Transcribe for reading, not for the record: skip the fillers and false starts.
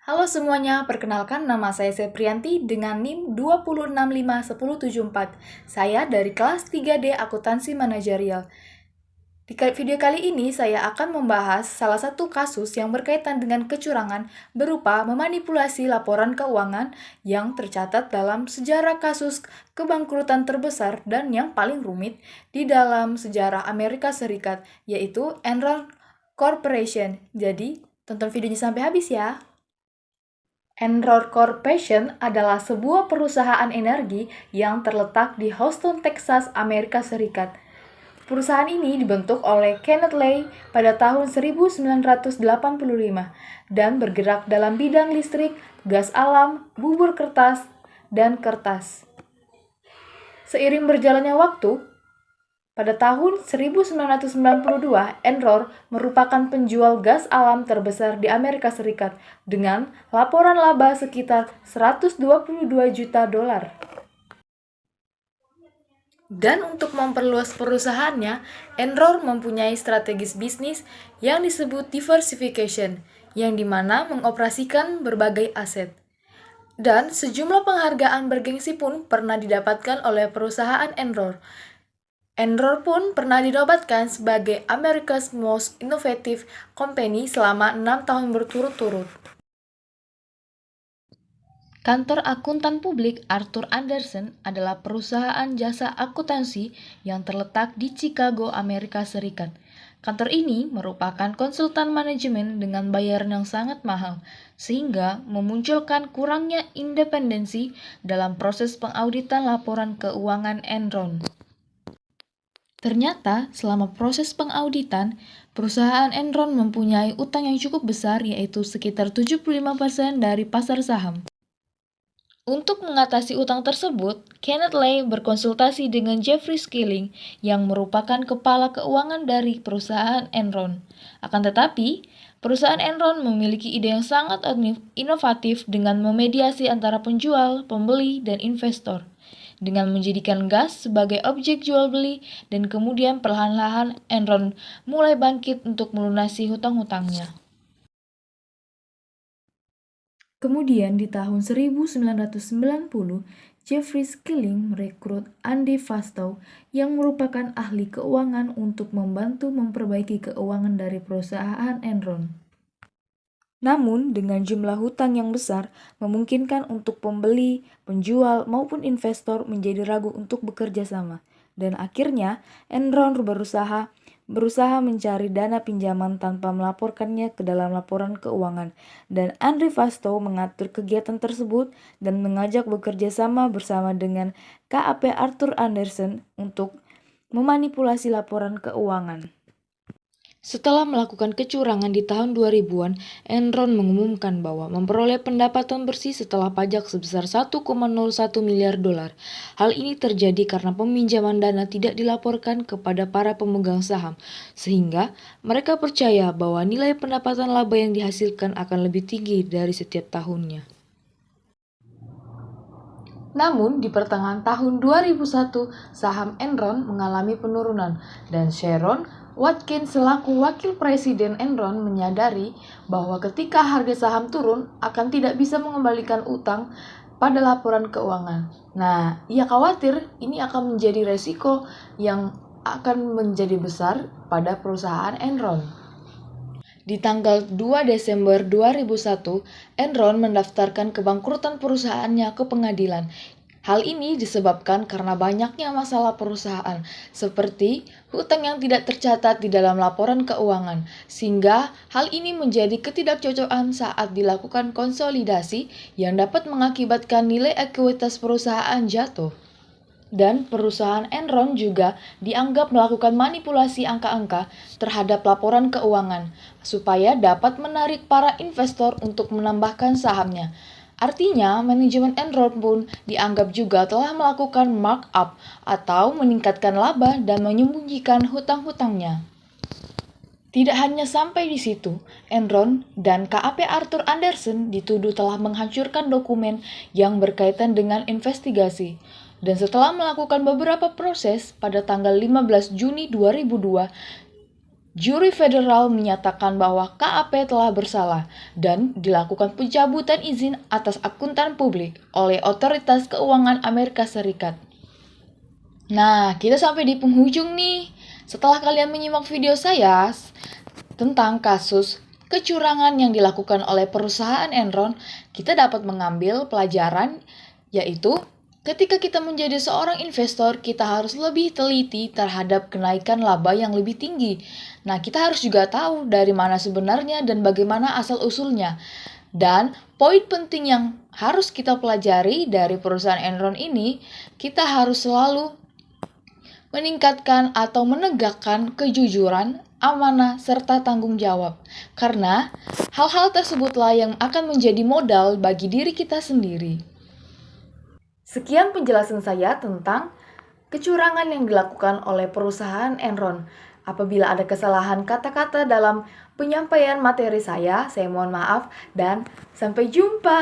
Halo semuanya, perkenalkan nama saya Seprianti dengan NIM 2065174. Saya dari kelas 3D Akuntansi Manajerial. Di video kali ini saya akan membahas salah satu kasus yang berkaitan dengan kecurangan berupa memanipulasi laporan keuangan yang tercatat dalam sejarah kasus kebangkrutan terbesar dan yang paling rumit di dalam sejarah Amerika Serikat, yaitu Enron Corporation. Jadi, tonton videonya sampai habis ya. Enron Corporation adalah sebuah perusahaan energi yang terletak di Houston, Texas, Amerika Serikat. Perusahaan ini dibentuk oleh Kenneth Lay pada tahun 1985 dan bergerak dalam bidang listrik, gas alam, bubur kertas, dan kertas. Seiring berjalannya waktu, pada tahun 1992, Enron merupakan penjual gas alam terbesar di Amerika Serikat dengan laporan laba sekitar 122 juta dolar. Dan untuk memperluas perusahaannya, Enron mempunyai strategis bisnis yang disebut diversification, yang dimana mengoperasikan berbagai aset. Dan sejumlah penghargaan bergengsi pun pernah didapatkan oleh perusahaan Enron. Enron pun pernah dinobatkan sebagai America's Most Innovative Company selama 6 tahun berturut-turut. Kantor akuntan publik Arthur Andersen adalah perusahaan jasa akuntansi yang terletak di Chicago, Amerika Serikat. Kantor ini merupakan konsultan manajemen dengan bayaran yang sangat mahal, sehingga memunculkan kurangnya independensi dalam proses pengauditan laporan keuangan Enron. Ternyata, selama proses pengauditan, perusahaan Enron mempunyai utang yang cukup besar, yaitu sekitar 75% dari pasar saham. Untuk mengatasi utang tersebut, Kenneth Lay berkonsultasi dengan Jeffrey Skilling yang merupakan kepala keuangan dari perusahaan Enron. Akan tetapi, perusahaan Enron memiliki ide yang sangat inovatif dengan memediasi antara penjual, pembeli, dan investor, dengan menjadikan gas sebagai objek jual beli dan kemudian perlahan-lahan Enron mulai bangkit untuk melunasi hutang-hutangnya. Kemudian di tahun 1990, Jeffrey Skilling merekrut Andy Fastow yang merupakan ahli keuangan untuk membantu memperbaiki keuangan dari perusahaan Enron. Namun, dengan jumlah hutang yang besar, memungkinkan untuk pembeli, penjual, maupun investor menjadi ragu untuk bekerja sama. Dan akhirnya, Enron berusaha mencari dana pinjaman tanpa melaporkannya ke dalam laporan keuangan. Dan Andy Fastow mengatur kegiatan tersebut dan mengajak bekerja sama bersama dengan KAP Arthur Andersen untuk memanipulasi laporan keuangan. Setelah melakukan kecurangan di tahun 2000-an, Enron mengumumkan bahwa memperoleh pendapatan bersih setelah pajak sebesar 1,01 miliar dolar. Hal ini terjadi karena peminjaman dana tidak dilaporkan kepada para pemegang saham, sehingga mereka percaya bahwa nilai pendapatan laba yang dihasilkan akan lebih tinggi dari setiap tahunnya. Namun, di pertengahan tahun 2001, saham Enron mengalami penurunan, dan Sharon Watkins selaku wakil presiden Enron menyadari bahwa ketika harga saham turun akan tidak bisa mengembalikan utang pada laporan keuangan. Nah, ia khawatir ini akan menjadi resiko yang akan menjadi besar pada perusahaan Enron. Di tanggal 2 Desember 2001, Enron mendaftarkan kebangkrutan perusahaannya ke pengadilan. Hal ini disebabkan karena banyaknya masalah perusahaan, seperti hutang yang tidak tercatat di dalam laporan keuangan, sehingga hal ini menjadi ketidakcocokan saat dilakukan konsolidasi yang dapat mengakibatkan nilai ekuitas perusahaan jatuh. Dan perusahaan Enron juga dianggap melakukan manipulasi angka-angka terhadap laporan keuangan, supaya dapat menarik para investor untuk menambahkan sahamnya. Artinya, manajemen Enron pun dianggap juga telah melakukan markup atau meningkatkan laba dan menyembunyikan hutang-hutangnya. Tidak hanya sampai di situ, Enron dan KAP Arthur Andersen dituduh telah menghancurkan dokumen yang berkaitan dengan investigasi. Dan setelah melakukan beberapa proses, pada tanggal 15 Juni 2002, Juri federal menyatakan bahwa KAP telah bersalah dan dilakukan pencabutan izin atas akuntan publik oleh Otoritas Keuangan Amerika Serikat. Nah, kita sampai di penghujung nih. Setelah kalian menyimak video saya tentang kasus kecurangan yang dilakukan oleh perusahaan Enron, kita dapat mengambil pelajaran, yaitu ketika kita menjadi seorang investor, kita harus lebih teliti terhadap kenaikan laba yang lebih tinggi. Nah, kita harus juga tahu dari mana sebenarnya dan bagaimana asal-usulnya. Dan poin penting yang harus kita pelajari dari perusahaan Enron ini, kita harus selalu meningkatkan atau menegakkan kejujuran, amanah, serta tanggung jawab. Karena hal-hal tersebutlah yang akan menjadi modal bagi diri kita sendiri. Sekian penjelasan saya tentang kecurangan yang dilakukan oleh perusahaan Enron. Apabila ada kesalahan kata-kata dalam penyampaian materi saya mohon maaf dan sampai jumpa.